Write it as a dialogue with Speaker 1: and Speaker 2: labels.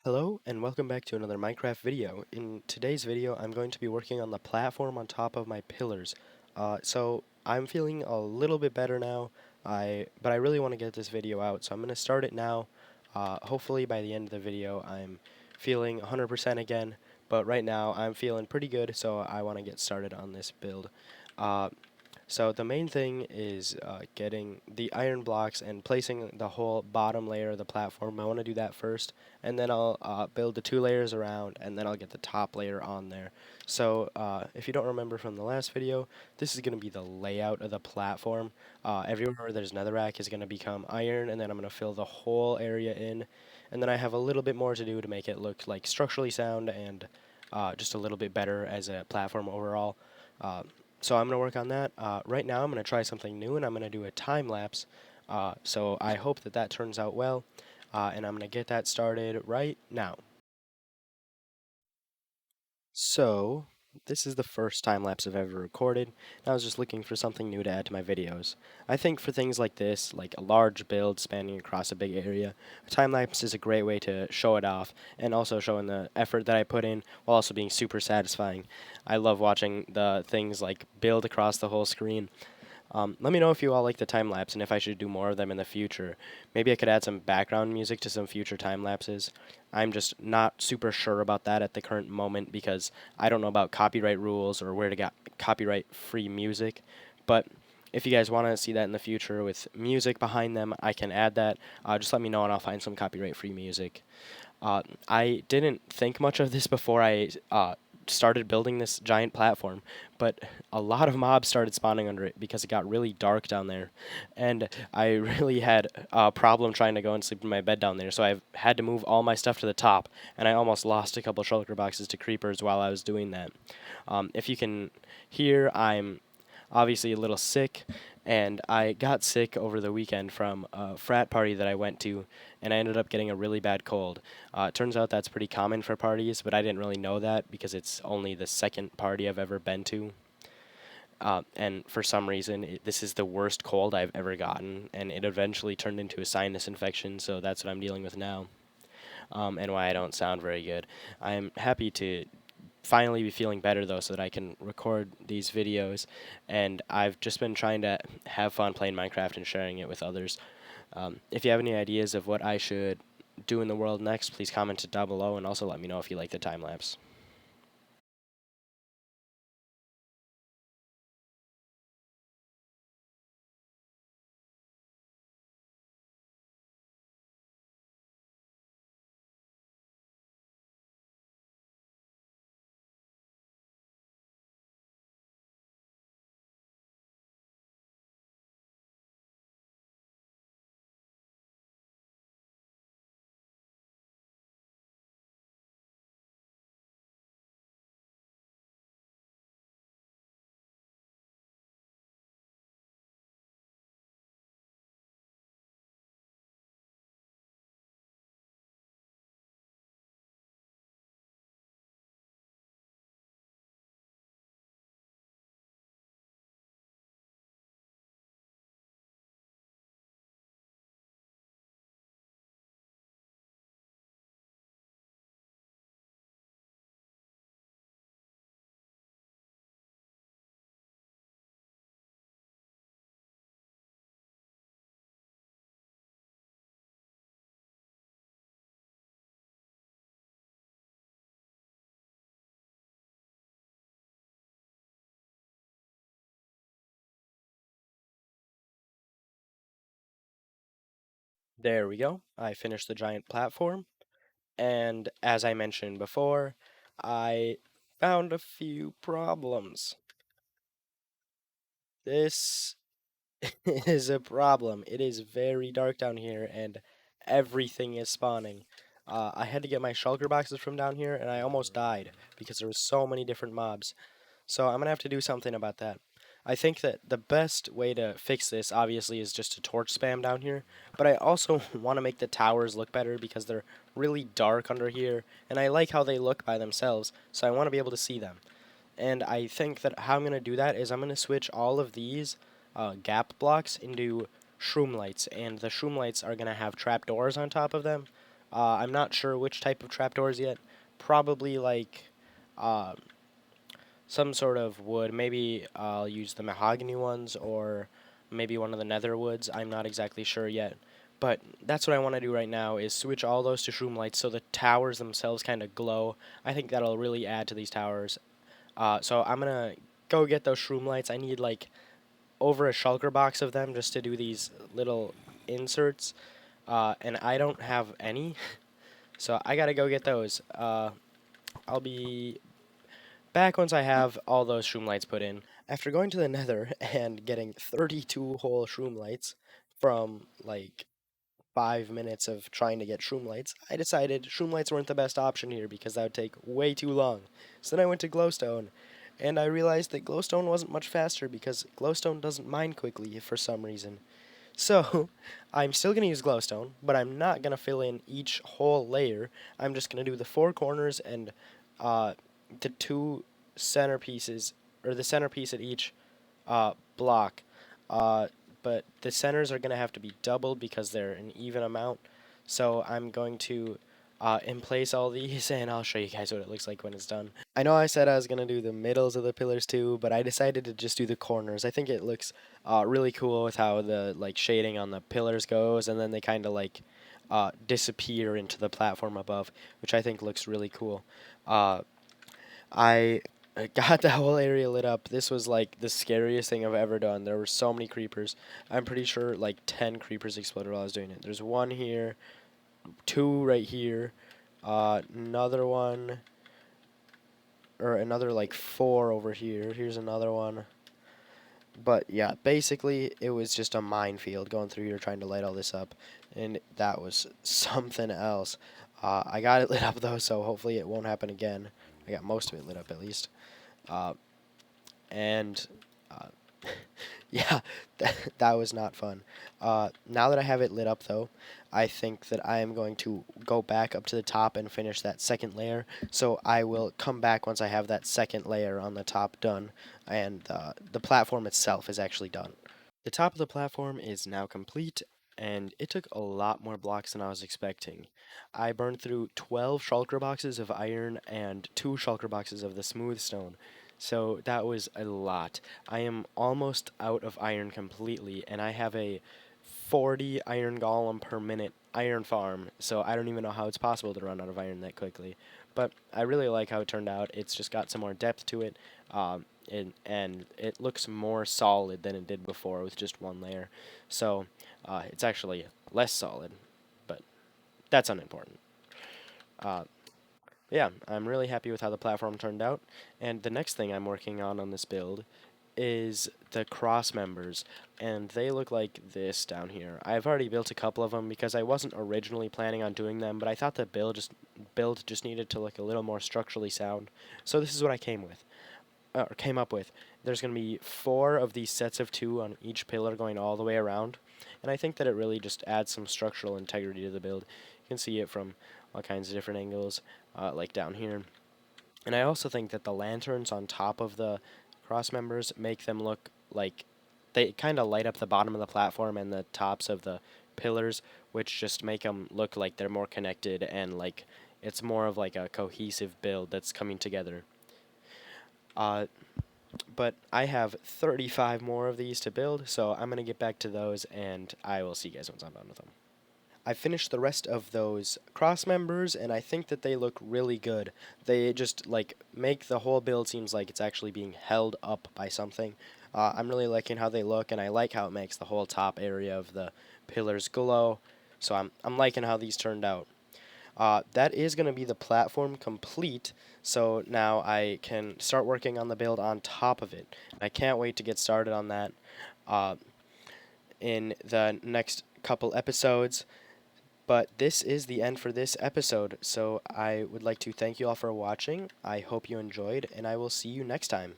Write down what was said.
Speaker 1: Hello and welcome back to another Minecraft video. In today's video I'm going to be working on the platform on top of my pillars. So I'm feeling a little bit better now, but I really want to get this video out, so I'm going to start it now. Hopefully by the end of the video I'm feeling 100% again, but right now I'm feeling pretty good, so I want to get started on this build. Uh, so the main thing is getting the iron blocks and placing the whole bottom layer of the platform. I want to do that first, and then I'll build the two layers around, and then I'll get the top layer on there. So if you don't remember from the last video, this is going to be the layout of the platform. Everywhere where there's netherrack is going to become iron, and then I'm going to fill the whole area in. And then I have a little bit more to do to make it look like structurally sound and just a little bit better as a platform overall. Uh, so I'm going to work on that. Right now I'm going to try something new and I'm going to do a time lapse. So I hope that that turns out well. And I'm going to get that started right now. So this is the first time lapse I've ever recorded, and I was just looking for something new to add to my videos. I think for things like this, like a large build spanning across a big area, a time lapse is a great way to show it off and also showing the effort that I put in while also being super satisfying. I love watching the things like build across the whole screen. Let me know if you all like the time lapse and if I should do more of them in the future. Maybe I could add some background music to some future time lapses. I'm just not super sure about that at the current moment because I don't know about copyright rules or where to get copyright free music. But if you guys want to see that in the future with music behind them, I can add that. Just let me know and I'll find some copyright free music. I didn't think much of this before I started building this giant platform, but a lot of mobs started spawning under it because it got really dark down there, and I really had a problem trying to go and sleep in my bed down there, so I've had to move all my stuff to the top, and I almost lost a couple shulker boxes to creepers while I was doing that. If you can hear, I'm obviously a little sick, and I got sick over the weekend from a frat party that I went to, and I ended up getting a really bad cold. It turns out that's pretty common for parties, but I didn't really know that because it's only the second party I've ever been to. And for some reason, this is the worst cold I've ever gotten, and it eventually turned into a sinus infection, so that's what I'm dealing with now, and why I don't sound very good. I'm happy to finally be feeling better though so that I can record these videos, and I've just been trying to have fun playing Minecraft and sharing it with others. If you have any ideas of what I should do in the world next, please comment it down below and also let me know if you like the time lapse. There we go. I finished the giant platform, and as I mentioned before, I found a few problems. This is a problem. It is very dark down here, and everything is spawning. I had to get my shulker boxes from down here, and I almost died because there was so many different mobs. So I'm gonna have to do something about that. I think that the best way to fix this, obviously, is just to torch spam down here. But I also want to make the towers look better because they're really dark under here, and I like how they look by themselves, so I want to be able to see them. And I think that how I'm going to do that is I'm going to switch all of these gap blocks into shroom lights, and the shroom lights are going to have trapdoors on top of them. I'm not sure which type of trapdoors yet. Probably like uh, some sort of wood. Maybe I'll use the mahogany ones or maybe one of the nether woods. I'm not exactly sure yet. But that's what I want to do right now is switch all those to shroom lights so the towers themselves kind of glow. I think that'll really add to these towers. So I'm gonna go get those shroom lights. I need like over a shulker box of them just to do these little inserts. And I don't have any, so I gotta go get those. I'll be back once I have all those shroom lights put in. After going to the nether and getting 32 whole shroom lights from like 5 minutes of trying to get shroom lights, I decided shroom lights weren't the best option here because that would take way too long. So then I went to glowstone, and I realized that glowstone wasn't much faster because glowstone doesn't mine quickly for some reason. So, I'm still going to use glowstone, but I'm not going to fill in each whole layer. I'm just going to do the four corners and uh, the two centerpieces, or the centerpiece at each block. Uh, but the centers are going to have to be doubled because they're an even amount. So I'm going to in place all these, and I'll show you guys what it looks like when it's done. I know I said I was going to do the middles of the pillars too, but I decided to just do the corners. I think it looks really cool with how the like shading on the pillars goes, and then they kind of like disappear into the platform above, which I think looks really cool. Uh, I got the whole area lit up. This was like the scariest thing I've ever done. There were so many creepers. I'm pretty sure like 10 creepers exploded while I was doing it. There's one here, two right here, another one, or another like four over here. Here's another one. But yeah, basically it was just a minefield going through here trying to light all this up, and that was something else. I got it lit up though, so hopefully it won't happen again. I got most of it lit up at least. Uh, and uh, yeah, that was not fun. Now that I have it lit up, though, I think that I am going to go back up to the top and finish that second layer. So I will come back once I have that second layer on the top done, and the platform itself is actually done. The top of the platform is now complete, and it took a lot more blocks than I was expecting. I burned through 12 shulker boxes of iron and 2 shulker boxes of the smooth stone, so that was a lot. I am almost out of iron completely, and I have a 40 iron golem per minute iron farm, so I don't even know how it's possible to run out of iron that quickly. But I really like how it turned out. It's just got some more depth to it, and it looks more solid than it did before with just one layer. So it's actually less solid, but that's unimportant. Uh, yeah, I'm really happy with how the platform turned out. And the next thing I'm working on this build is the cross members, and they look like this down here. I've already built a couple of them because I wasn't originally planning on doing them, but I thought the build just needed to look a little more structurally sound. So this is what I came up with. There's going to be 4 of these sets of 2 on each pillar going all the way around, and I think that it really just adds some structural integrity to the build. You can see it from all kinds of different angles, like down here. And I also think that the lanterns on top of the cross members make them look like they kind of light up the bottom of the platform and the tops of the pillars, which just make them look like they're more connected and like it's more of like a cohesive build that's coming together. Uh, but I have 35 more of these to build, so I'm going to get back to those, and I will see you guys once I'm done with them. I finished the rest of those cross members, and I think that they look really good. They just like make the whole build seems like it's actually being held up by something. I'm really liking how they look, and I like how it makes the whole top area of the pillars glow. So I'm liking how these turned out. That is going to be the platform complete, so now I can start working on the build on top of it. I can't wait to get started on that uh, in the next couple episodes. But this is the end for this episode, so I would like to thank you all for watching. I hope you enjoyed, and I will see you next time.